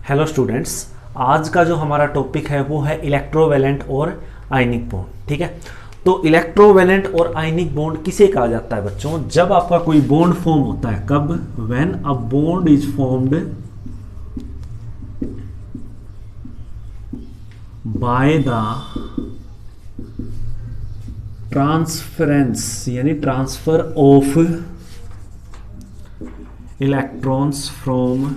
Hello students, आज का जो हमारा टॉपिक है वो है इलेक्ट्रोवैलेंट और आयनिक बॉन्ड। ठीक है, तो इलेक्ट्रोवैलेंट और आयनिक बॉन्ड किसे कहा जाता है बच्चों? जब आपका कोई बॉन्ड फॉर्म होता है, कब? When a bond is formed by the transference यानी transfer of electrons from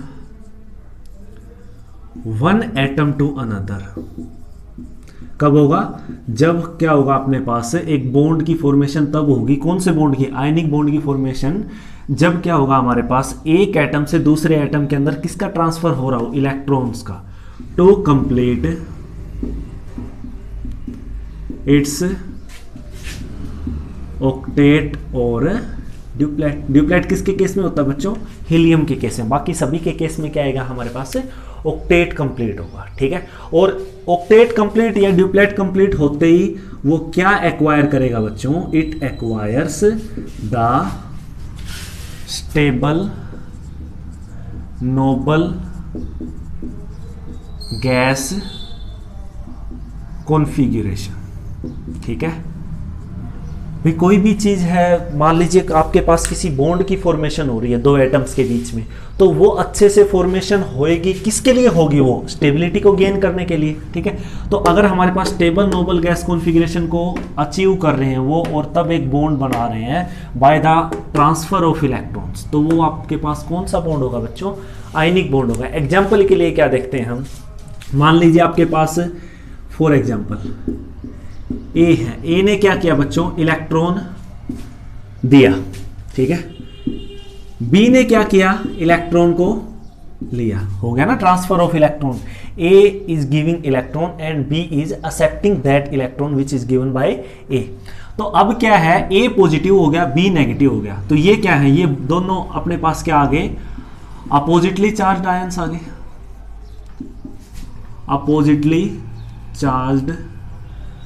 one atom to another. कब होगा? जब क्या होगा, अपने पास एक बॉन्ड की फॉर्मेशन तब होगी। कौन से बॉन्ड की? आयनिक बॉन्ड की फॉर्मेशन। जब क्या होगा, हमारे पास एक एटम से दूसरे एटम के अंदर किसका ट्रांसफर हो रहा हो? इलेक्ट्रॉन्स का। टू कंप्लीट इट्स ऑक्टेट और ड्यूप्लेट। ड्यूप्लेट किसके केस में होता है बच्चों? हीलियम के केस में। बाकी सभी के केस में क्या आएगा हमारे पास? ऑक्टेट कंप्लीट होगा। ठीक है, और ऑक्टेट कंप्लीट या ड्यूप्लेट कंप्लीट होते ही वो क्या एक्वायर करेगा बच्चों? It acquires the stable noble gas configuration. ठीक है भाई, कोई भी चीज है, मान लीजिए आपके पास किसी बॉन्ड की फॉर्मेशन हो रही है दो एटम्स के बीच में, तो वो अच्छे से फॉर्मेशन होएगी। किसके लिए होगी? वो स्टेबिलिटी को गेन करने के लिए। ठीक है, तो अगर हमारे पास स्टेबल नोबल गैस कॉन्फ़िगरेशन को अचीव कर रहे हैं वो, और तब एक बॉन्ड बना रहे हैं bye the transfer of electrons, तो वो आपके पास कौन सा बॉन्ड होगा बच्चों? आयनिक बॉन्ड होगा। एग्जाम्पल के लिए क्या देखते हैं हम, मान लीजिए आपके पास फॉर एग्जाम्पल ए है। ए ने क्या किया बच्चों? इलेक्ट्रॉन दिया। ठीक है, बी ने क्या किया? इलेक्ट्रॉन को लिया। हो गया ना transfer of electron. A is giving electron and B is accepting that electron which is given by A. तो अब क्या है, ए पॉजिटिव हो गया, बी नेगेटिव हो गया। तो ये क्या है? ये दोनों अपने पास क्या आ गए? अपोजिटली चार्ज्ड आयंस आ गए। अपोजिटली चार्ज्ड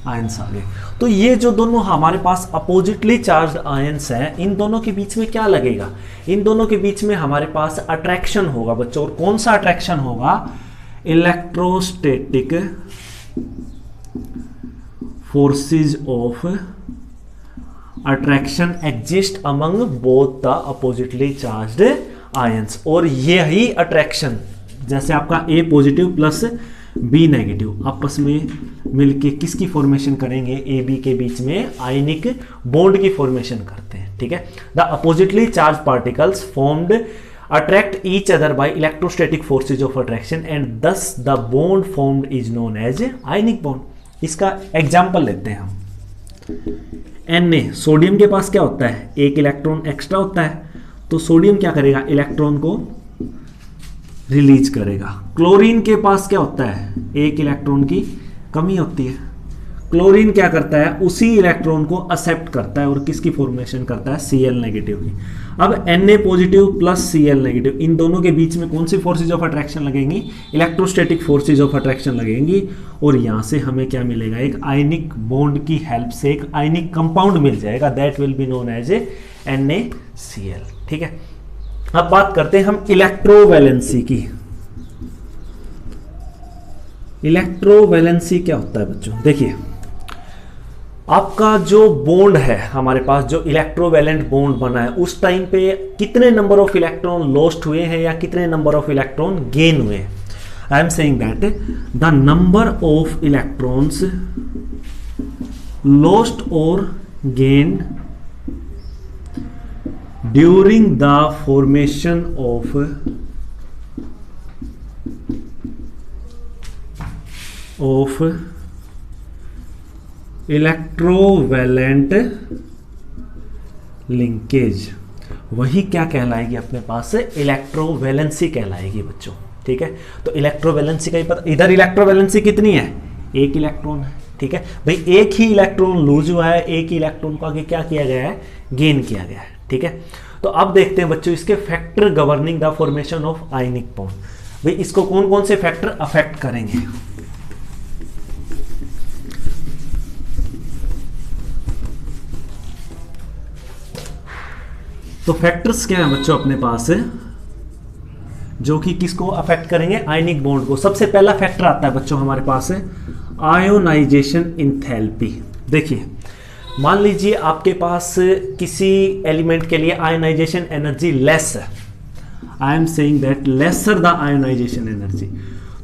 आयंस आ गए। तो ये जो दोनों हमारे पास अपोजिटली चार्ज्ड आयंस हैं, इन दोनों के बीच में क्या लगेगा? इन दोनों के बीच में हमारे पास अट्रैक्शन होगा बच्चों। और कौन सा अट्रैक्शन होगा? Electrostatic forces of attraction exist among both the oppositely charged ions. और यही अट्रैक्शन, जैसे आपका ए पॉजिटिव प्लस बी नेगेटिव आपस में मिलके किसकी फॉर्मेशन करेंगे? ए बी के बीच में आयनिक बॉन्ड की फॉर्मेशन करते हैं। ठीक है, the oppositely charge particles formed attract each other by electrostatic forces of attraction and thus the bond formed is known as ionic bond. इसका एग्जाम्पल लेते हैं हम। Na, सोडियम के पास क्या होता है? एक इलेक्ट्रॉन एक्स्ट्रा होता है, तो सोडियम क्या करेगा? इलेक्ट्रॉन को रिलीज करेगा। क्लोरीन के पास क्या होता है? एक इलेक्ट्रॉन की कमी होती है। क्लोरीन क्या करता है? उसी इलेक्ट्रॉन को एक्सेप्ट करता है और किसकी फॉर्मेशन करता है? Cl नेगेटिव की। अब Na positive plus Cl negative, इन दोनों के बीच में कौन सी फोर्सेज ऑफ अट्रैक्शन लगेंगी? इलेक्ट्रोस्टैटिक फोर्सेज ऑफ अट्रैक्शन लगेंगी। और यहां से हमें क्या मिलेगा? एक आयनिक बॉन्ड की हेल्प से एक आयनिक कंपाउंड मिल जाएगा, that will be known as NaCl। ठीक है, अब बात करते हैं हम इलेक्ट्रोवैलेंसी की। इलेक्ट्रोवैलेंसी क्या होता है बच्चों? देखिए, आपका जो बॉन्ड है हमारे पास, जो इलेक्ट्रोवैलेंट बॉन्ड बना है, उस टाइम पे कितने नंबर ऑफ इलेक्ट्रॉन लॉस्ट हुए हैं या कितने नंबर ऑफ इलेक्ट्रॉन गेन हुए हैं? आई am saying that the number of electrons lost और gained during the formation of electrovalent linkage, वही क्या कहलाएगी अपने पास? इलेक्ट्रोवैलेंसी कहलाएगी बच्चों। ठीक है, तो इलेक्ट्रोवैलेंसी का ही पता। इधर इलेक्ट्रोवैलेंसी कितनी है? एक इलेक्ट्रॉन है। ठीक है भाई, एक ही इलेक्ट्रॉन लूज हुआ है, एक ही इलेक्ट्रॉन को आगे क्या किया गया है? गेन किया गया है। ठीक है, तो अब देखते हैं बच्चों इसके factor governing the formation of ionic bond. भाई, इसको कौन कौन से फैक्टर अफेक्ट करेंगे? तो फैक्टर्स क्या है बच्चों अपने पास? जो कि किसको अफेक्ट करेंगे, आयनिक बॉन्ड को। सबसे पहला फैक्टर आता है बच्चों हमारे पास है आयोनाइजेशन एंथैल्पी। देखिए मान लीजिए आपके पास किसी एलिमेंट के लिए आयोनाइजेशन एनर्जी लेस है, I am saying that lesser the ionization energy.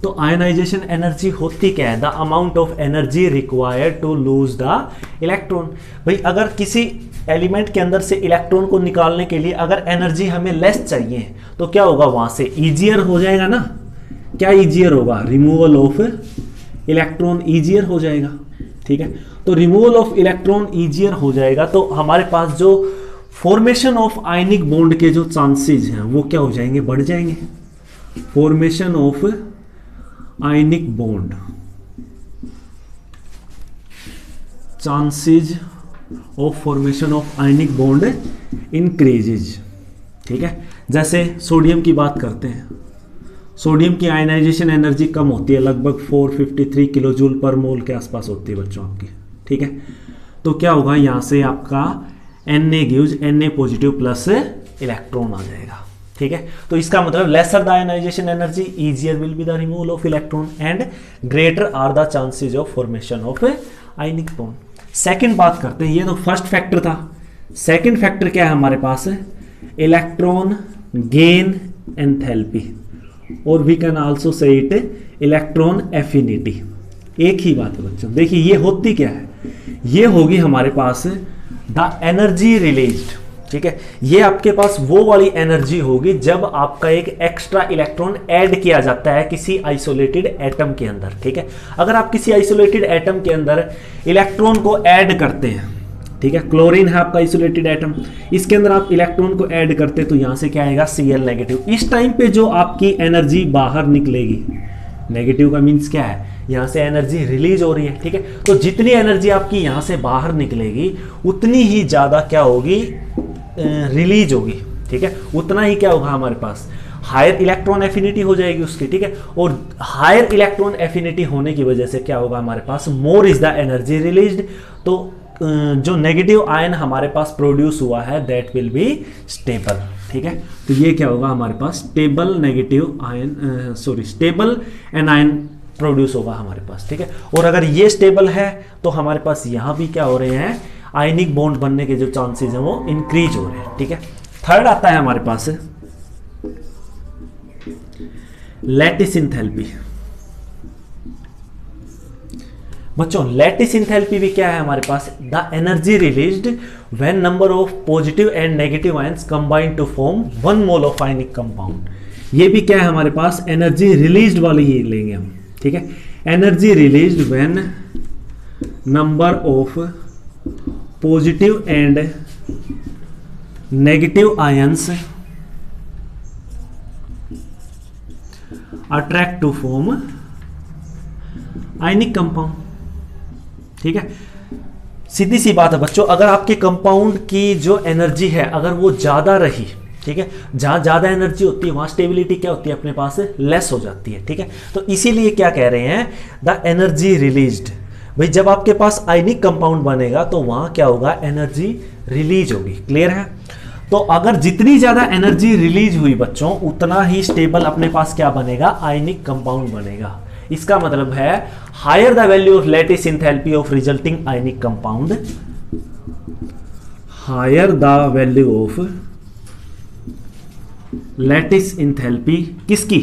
तो आयोनाइजेशन एनर्जी होती क्या है, the amount of energy required to lose the electron. भाई अगर किसी एलिमेंट के अंदर से इलेक्ट्रॉन को निकालने के लिए अगर एनर्जी हमें लेस चाहिए तो क्या होगा, वहां से ईजियर हो जाएगा ना। क्या ईजियर होगा, रिमूवल ऑफ इलेक्ट्रॉन ईजियर हो जाएगा। ठीक है, तो रिमूवल ऑफ इलेक्ट्रॉन ईजियर हो जाएगा तो हमारे पास जो फॉर्मेशन ऑफ आयनिक बॉन्ड के जो चांसेस हैं वो क्या हो जाएंगे, बढ़ जाएंगे। Formation of ionic bond, chances of formation of ionic bond increases. ठीक है, जैसे सोडियम की बात करते हैं, सोडियम की आयनाइजेशन एनर्जी कम होती है, लगभग 453 किलो जूल पर मोल के आसपास होती है बच्चों आपकी। ठीक है, तो क्या होगा, यहाँ से आपका Na gives Na positive plus electron आ जाएगा। ठीक है, तो इसका मतलब lesser the ionization energy easier will be the removal of electron and greater are the chances of formation of ionic bond. Second बात करते हैं, ये तो फर्स्ट फैक्टर था। सेकंड फैक्टर क्या है हमारे पास, इलेक्ट्रॉन गेन एंथैल्पी, और we can also say it electron affinity. एक ही बात है बच्चों। देखिए ये होती क्या है, ये होगी हमारे पास द एनर्जी रिलीज्ड। ठीक है, ये आपके पास वो वाली एनर्जी होगी जब आपका एक एक्स्ट्रा इलेक्ट्रॉन ऐड किया जाता है किसी आइसोलेटेड एटम के अंदर। ठीक है, अगर आप किसी आइसोलेटेड एटम के अंदर इलेक्ट्रॉन को ऐड करते हैं, ठीक है, क्लोरीन है आपका आइसोलेटेड एटम, इसके अंदर आप इलेक्ट्रॉन को ऐड करते हैं तो यहां से क्या आएगा, Cl नेगेटिव। इस टाइम पे जो आपकी एनर्जी बाहर निकलेगी, नेगेटिव का मीन्स क्या है, यहां से एनर्जी रिलीज हो रही है। ठीक है, तो जितनी एनर्जी आपकी यहां से बाहर निकलेगी उतनी ही ज्यादा क्या होगी, रिलीज होगी। ठीक है, उतना ही क्या होगा हमारे पास, हायर इलेक्ट्रॉन एफिनिटी हो जाएगी उसकी। ठीक है, और हायर इलेक्ट्रॉन एफिनिटी होने की वजह से क्या होगा हमारे पास, more is the energy released. तो जो नेगेटिव आयन हमारे पास प्रोड्यूस हुआ है दैट विल बी स्टेबल। ठीक है, तो ये क्या होगा हमारे पास, stable negative ion, stable anion produce होगा हमारे पास। ठीक है, और अगर ये स्टेबल है तो हमारे पास यहां भी क्या हो रहे हैं, आयनिक बॉन्ड बनने के जो चांसेस हैं वो इंक्रीज हो रहे हैं। ठीक है, थर्ड आता है हमारे पास लैटिस एंथैल्पी। बच्चों लैटिस एंथैल्पी भी क्या है हमारे पास, the energy released when number of positive and negative ions combine to form 1 mole of ionic compound. ये भी क्या है हमारे पास, एनर्जी रिलीज्ड वाली ही लेंगे हम। ठीक है, energy released when number of positive and negative ions attract to form ionic compound. ठीक है, सीधी सी बात है बच्चों, अगर आपके कंपाउंड की जो एनर्जी है अगर वो ज्यादा रही, ठीक है, जहां ज्यादा एनर्जी होती है वहां स्टेबिलिटी क्या होती है अपने पास, लेस हो जाती है। ठीक है, तो इसीलिए क्या कह रहे हैं, द एनर्जी रिलीज्ड। भाई जब आपके पास आयनिक कंपाउंड बनेगा तो वहां क्या होगा, एनर्जी रिलीज होगी। क्लियर है, तो अगर जितनी ज्यादा एनर्जी रिलीज हुई बच्चों उतना ही स्टेबल अपने पास क्या बनेगा, आयनिक कंपाउंड बनेगा। इसका मतलब है higher the value of lattice enthalpy of resulting ionic compound, higher the value of lattice enthalpy किसकी,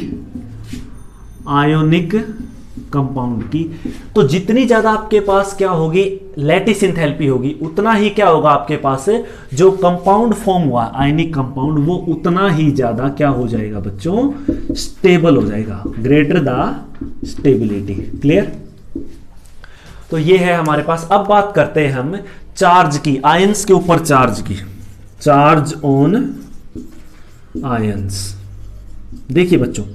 आयोनिक कंपाउंड की। तो जितनी ज्यादा आपके पास क्या होगी, लैटिस एंथैल्पी होगी, उतना ही क्या होगा आपके पास जो कंपाउंड फॉर्म हुआ आयनिक कंपाउंड वो उतना ही ज्यादा क्या हो जाएगा बच्चों, स्टेबल हो जाएगा, ग्रेटर द स्टेबिलिटी। क्लियर, तो ये है हमारे पास। अब बात करते हैं हम चार्ज की, आयंस के ऊपर चार्ज की, चार्ज ऑन आयंस। देखिए बच्चों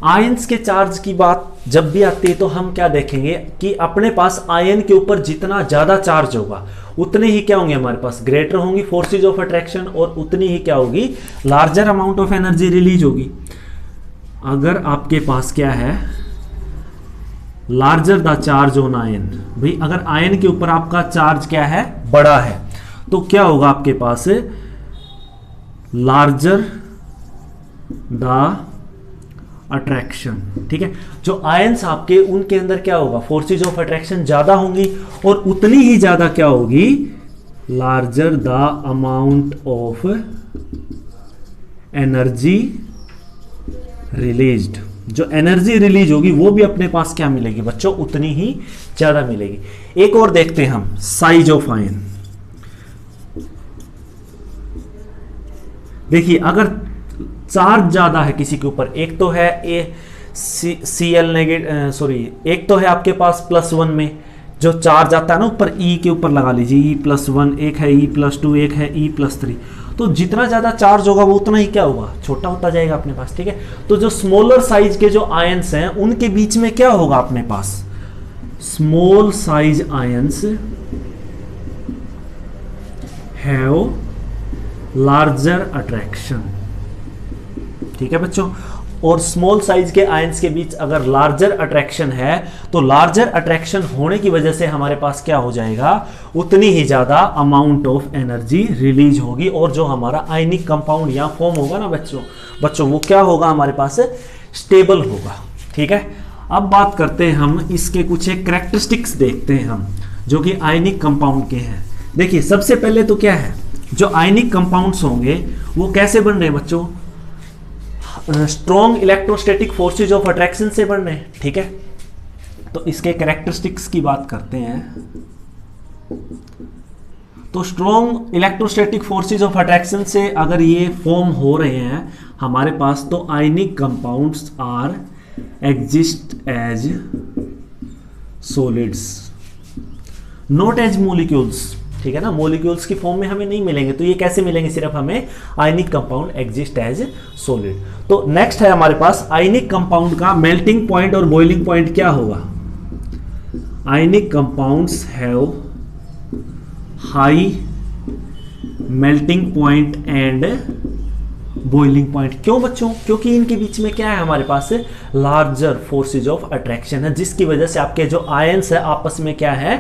आयंस के चार्ज की बात जब भी आती है तो हम क्या देखेंगे कि अपने पास आयन के ऊपर जितना ज्यादा चार्ज होगा उतने ही क्या होंगे हमारे पास, ग्रेटर होंगी फोर्सेज ऑफ अट्रैक्शन, और उतनी ही क्या होगी, larger amount of energy release होगी। अगर आपके पास क्या है, larger the charge on ion, भाई अगर आयन के ऊपर आपका चार्ज क्या है, बड़ा है, तो क्या होगा आपके पास, लार्जर द अट्रैक्शन। ठीक है, जो आयंस आपके उनके अंदर क्या होगा, फोर्सेज ऑफ अट्रैक्शन ज्यादा होंगी और उतनी ही ज्यादा क्या होगी, larger the amount of energy released. जो एनर्जी रिलीज होगी वो भी अपने पास क्या मिलेगी बच्चों, उतनी ही ज्यादा मिलेगी। एक और देखते हैं हम, साइज ऑफ आयन। देखिए अगर चार्ज ज्यादा है किसी के ऊपर, एक तो है Cl नेगेटिव, सॉरी एक तो है आपके पास +1 में जो चार्ज आता है ना ऊपर, E के ऊपर लगा लीजिए E+1, एक है E+2, एक है E+3। तो जितना ज्यादा चार्ज होगा वो उतना ही क्या होगा, छोटा होता जाएगा अपने पास। ठीक है, तो जो स्मॉलर साइज के जो आयंस हैं उनके बीच में क्या होगा अपने पास, small size ions have larger attraction. ठीक है बच्चों, और स्मॉल साइज के आयंस के बीच अगर लार्जर अट्रैक्शन है तो लार्जर अट्रैक्शन होने की वजह से हमारे पास क्या हो जाएगा, उतनी ही ज्यादा अमाउंट ऑफ एनर्जी रिलीज होगी और जो हमारा आयनिक कंपाउंड यहां फॉर्म होगा ना बच्चों वो क्या होगा हमारे पास, स्टेबल होगा। ठीक है, अब बात करते हैं हम इसके कुछ एक कैरेक्टरिस्टिक्स देखते हैं हम जो कि आयनिक कंपाउंड के हैं। देखिए सबसे पहले तो क्या है, जो आयनिक कंपाउंड्स होंगे वो कैसे बन रहे हैं बच्चों, strong electrostatic forces of attraction से बन रहे हैं। ठीक है, तो इसके कैरेक्टरिस्टिक्स की बात करते हैं। तो strong electrostatic forces of attraction से अगर ये फॉर्म हो रहे हैं हमारे पास, तो ionic compounds are exist as solids not as molecules. ठीक है ना, मॉलिक्यूल्स की फॉर्म में हमें नहीं मिलेंगे, तो ये कैसे मिलेंगे, सिर्फ हमें ionic compound exist as solid. तो नेक्स्ट है हमारे पास आयनिक कंपाउंड का मेल्टिंग पॉइंट और बॉइलिंग पॉइंट क्या होगा। Ionic compounds have high melting point and boiling point. क्यों बच्चों, क्योंकि इनके बीच में क्या है हमारे पास, लार्जर फोर्सेज ऑफ अट्रैक्शन है, जिसकी वजह से आपके जो आयंस है आपस में क्या है,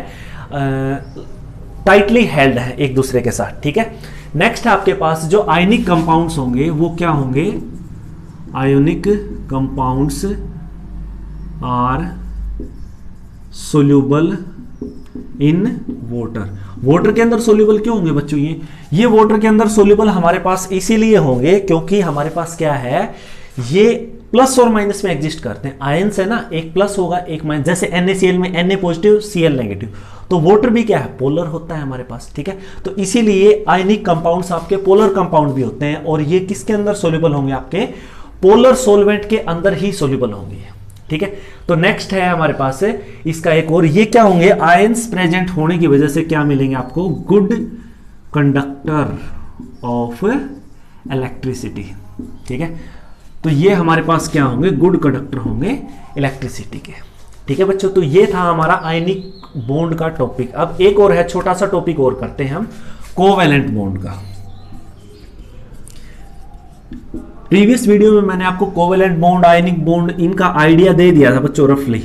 टाइटली हेल्ड है एक दूसरे के साथ। ठीक है, नेक्स्ट है आपके पास जो आयनिक कंपाउंड्स होंगे वो क्या होंगे, ionic compounds are soluble in water. Water के अंदर सोल्यूबल क्यों होंगे बच्चों, ये वाटर के अंदर सोल्यूबल हमारे पास इसीलिए होंगे क्योंकि हमारे पास क्या है, ये प्लस और माइनस में एग्जिस्ट करते हैं। आयंस है ना, एक प्लस होगा एक माइनस, जैसे NaCl में Na पॉजिटिव Cl नेगेटिव, तो वाटर भी क्या है, पोलर होता है हमारे पास। ठीक है, तो इसीलिए आयनिक कंपाउंड्स आपके पोलर कंपाउंड भी होते हैं और ये किसके अंदर सोल्यूबल होंगे, आपके पोलर सॉल्वेंट के अंदर ही सोल्यूबल होंगे। ठीक है, तो नेक्स्ट है हमारे पास इसका एक और, ये क्या होंगे, आयंस प्रेजेंट होने की वजह से क्या मिलेंगे आपको, गुड कंडक्टर ऑफ इलेक्ट्रिसिटी। ठीक है, तो ये हमारे पास क्या होंगे, गुड कंडक्टर होंगे इलेक्ट्रिसिटी के। ठीक है बच्चों, तो ये था हमारा आयनिक बॉन्ड का टॉपिक। अब एक और है, छोटा सा टॉपिक और करते हैं हम, कोवेलेंट बॉन्ड का। प्रीवियस वीडियो में मैंने आपको कोवेलेंट बॉन्ड, आयनिक बॉन्ड, इनका आइडिया दे दिया था बच्चों रफली।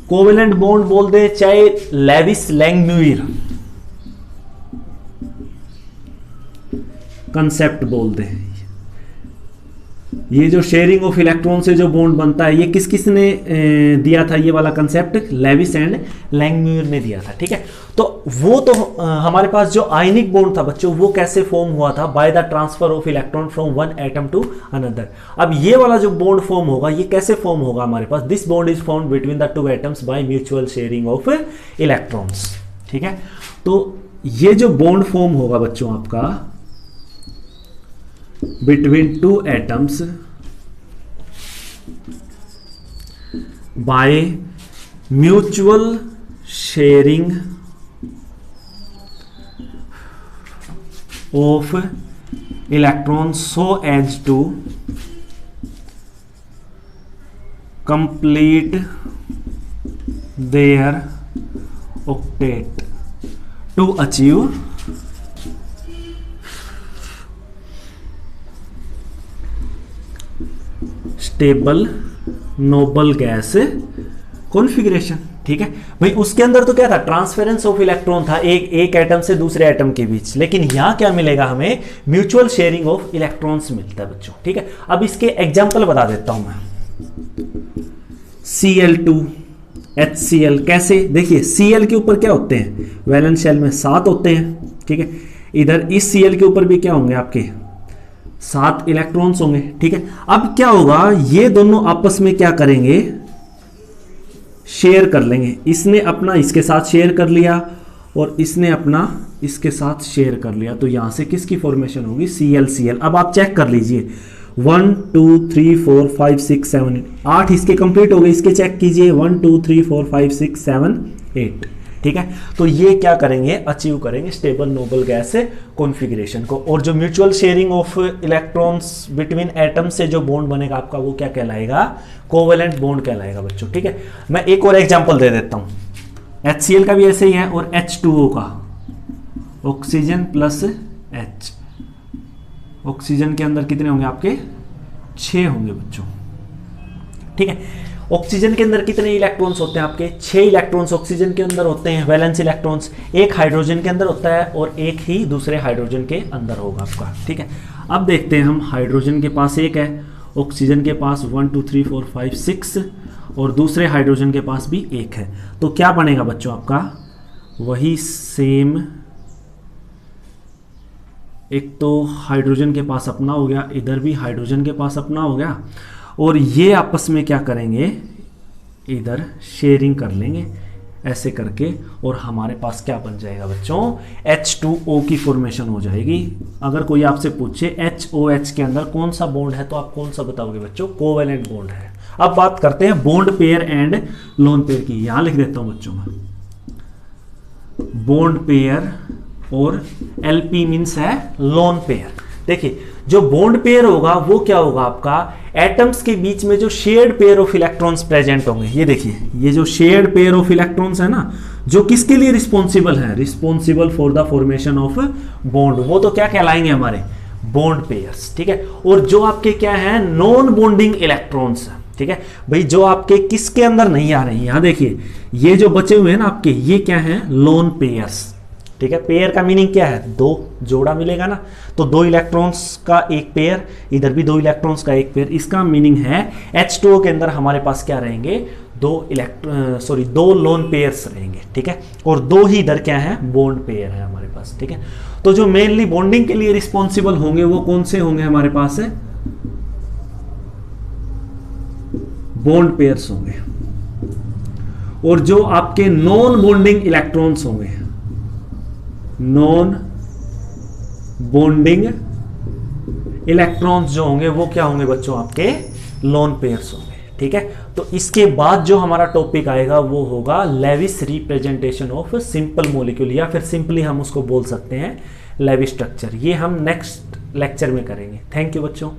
कोवेलेंट बॉन्ड बोल दे चाहे लेविस लैंगम्यूयर कंसेप्ट बोल दे, ये जो शेयरिंग ऑफ इलेक्ट्रॉन से जो बॉन्ड बनता है, ये किस किस ने दिया था ये वाला कंसेप्ट, लेविस एंड लैंगम्यूयर ने दिया था। ठीक है, तो वो तो हमारे पास जो आयनिक बॉन्ड था बच्चों वो कैसे फॉर्म हुआ था, by the transfer of electron from one atom to another. अब ये वाला जो बॉन्ड फॉर्म होगा ये कैसे फॉर्म होगा हमारे पास, this bond is formed between the two atoms by mutual sharing of electrons. ठीक है, तो ये जो बॉन्ड फॉर्म होगा बच्चों आपका between two atoms by mutual sharing of electrons so as to complete their octet to achieve stable noble gas configuration. ठीक है भाई, उसके अंदर तो क्या था, ट्रांसफरेंस ऑफ इलेक्ट्रॉन था एक एटम से दूसरे एटम के बीच, लेकिन यहां क्या मिलेगा हमें, म्यूचुअल शेयरिंग ऑफ इलेक्ट्रॉन्स मिलता है बच्चों। ठीक है, अब इसके एग्जांपल बता देता हूं मैं। Cl2 HCl, कैसे, देखिए Cl के ऊपर क्या होते हैं, वैलेंस शेल में 7 होते हैं। ठीक है, इधर इस Cl के ऊपर भी क्या होंगे आपके 7 इलेक्ट्रॉन्स होंगे। ठीक है, अब क्या होगा, ये दोनों आपस में क्या करेंगे, शेयर कर लेंगे। इसने अपना इसके साथ शेयर कर लिया और इसने अपना इसके साथ शेयर कर लिया, तो यहां से किसकी फॉर्मेशन होगी, Cl। अब आप चेक कर लीजिए, 1 2 3 4 5 6 7 8 इसके कंप्लीट हो गए, इसके चेक कीजिए 1 2 3 4 5 6 7 8। ठीक है, तो ये क्या करेंगे, अचीव करेंगे स्टेबल नोबल गैस कॉन्फ़िगरेशन को। और जो mutual sharing of electrons between atom से जो बॉन्ड बनेगा आपका, वो क्या कहलाएगा, कोवेलेंट बॉन्ड कहलाएगा बच्चों। ठीक है, मैं एक और एग्जांपल दे देता हूं। HCl का भी ऐसे ही है, और H2O का, ऑक्सीजन प्लस H, ऑक्सीजन के अंदर कितने होंगे आपके 6 होंगे बच्चों। ठीक है, ऑक्सीजन के अंदर कितने इलेक्ट्रॉन्स होते हैं आपके, 6 इलेक्ट्रॉन्स ऑक्सीजन के अंदर होते हैं, वैलेंस इलेक्ट्रॉन्स। एक हाइड्रोजन के अंदर होता है और एक ही दूसरे हाइड्रोजन के अंदर होगा आपका। ठीक है, अब देखते हैं हम, हाइड्रोजन के पास एक है, ऑक्सीजन के पास 1 2 3 4 5 6 और दूसरे हाइड्रोजन के पास भी एक है। तो क्या बनेगा बच्चों आपका, वही सेम, एक तो हाइड्रोजन के पास अपना हो गया, इधर भी हाइड्रोजन के पास अपना हो गया, और ये आपस में क्या करेंगे, इधर शेयरिंग कर लेंगे ऐसे करके, और हमारे पास क्या बन जाएगा बच्चों, H2O की फॉर्मेशन हो जाएगी। अगर कोई आपसे पूछे HOH के अंदर कौन सा बॉन्ड है, तो आप कौन सा बताओगे बच्चों, कोवेलेंट बॉन्ड है। अब बात करते हैं bond pair and lone pair की। यहां लिख देता हूं बच्चों में, बॉन्ड पेयर और LP मीन्स है लोन पेयर। देखिए, जो बॉन्ड पेयर होगा वो क्या होगा आपका, एटम्स के बीच में जो shared pair of electrons present होंगे। ये देखिए, ये जो शेयर्ड पेयर ऑफ इलेक्ट्रॉन्स है ना, जो किसके लिए रिस्पॉन्सिबल है, responsible for the formation of bond, वो तो क्या कहलाएंगे हमारे बॉन्ड पेयर्स। ठीक है, और जो आपके क्या है, नॉन बॉन्डिंग इलेक्ट्रॉन्स। ठीक है भाई, जो आपके किसके अंदर नहीं आ रहे हैं, यहां देखिए ये जो बचे हुए हैं ना आपके, ये क्या है, लोन पेयर्स। ठीक है, पेयर का मीनिंग क्या है, 2 जोड़ा मिलेगा ना, तो 2 इलेक्ट्रॉन्स का एक पेयर, इधर भी 2 इलेक्ट्रॉन्स का एक पेयर। इसका मीनिंग है H2O के अंदर हमारे पास क्या रहेंगे, 2 लोन पेयर्स रहेंगे। ठीक है, और 2 ही इधर क्या है, बॉन्ड पेयर है हमारे पास। ठीक है, तो जो मेनली बॉन्डिंग के लिए रिस्पॉन्सिबल होंगे वो कौन से होंगे हमारे पास है, बॉन्ड पेयर्स होंगे। और जो आपके नॉन बॉन्डिंग इलेक्ट्रॉन्स होंगे, नॉन बॉन्डिंग इलेक्ट्रॉन्स जो होंगे वो क्या होंगे बच्चों, आपके लोन पेयर्स होंगे। ठीक है, तो इसके बाद जो हमारा टॉपिक आएगा वो होगा Lewis representation of simple molecule, या फिर सिंपली हम उसको बोल सकते हैं लेविस स्ट्रक्चर। ये हम नेक्स्ट लेक्चर में करेंगे। थैंक यू बच्चों।